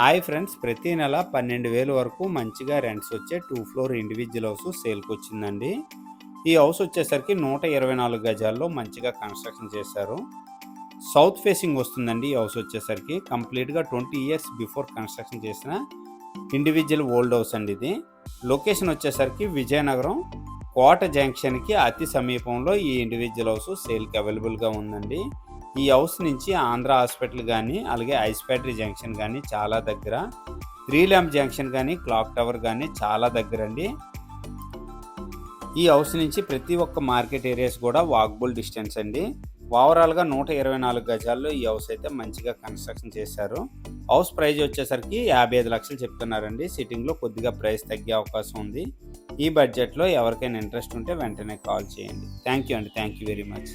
Hi friends, ప్రతి నెల 12,000 వరకు మంచిగా రెంట్స్ వచ్చే 2 ఫ్లోర్ ఇండివిజువల్ హౌస్ సేల్కి వచ్చిందండి. ఈ హౌస్ వచ్చేసరికి 124 గజాల్లో మంచిగా కన్స్ట్రక్షన్ చేశారు. సౌత్ ఫేసింగ్ వస్తుందండి. ఈ హౌస్ వచ్చేసరికి కంప్లీట్గా 20 ఇయర్స్ బిఫోర్ కన్స్ట్రక్షన్ చేసిన ఇండివిజువల్ ఓల్డ్ హౌస్ అండి. ఇది లొకేషన్ వచ్చేసరికి విజయనగరం కోట జంక్షన్కి అతి సమీపంలో ఈ ఇండివిజువల్ హౌస్ సేల్కి అవైలబుల్గా ఉందండి. ఈ హౌస్ నుంచి ఆంధ్ర హాస్పిటల్ కానీ, అలాగే ఐస్ ఫ్యాక్టరీ జంక్షన్ కానీ చాలా దగ్గర, 3 ల్యాంప్ జంక్షన్ కానీ, క్లాక్ టవర్ కానీ చాలా దగ్గర అండి. ఈ హౌస్ నుంచి ప్రతి ఒక్క మార్కెట్ ఏరియాస్ కూడా వాకబుల్ డిస్టెన్స్ అండి. ఓవరాల్గా 124 గజాల్లో ఈ హౌస్ అయితే మంచిగా కన్స్ట్రక్షన్ చేశారు. హౌస్ ప్రైస్ వచ్చేసరికి 55 లక్షలు చెప్తున్నారండి. సిట్టింగ్లో కొద్దిగా ప్రైస్ తగ్గే అవకాశం ఉంది. ఈ బడ్జెట్లో ఎవరికైనా ఇంట్రెస్ట్ ఉంటే వెంటనే కాల్ చేయండి. థ్యాంక్ యూ అండి. Thank you very much.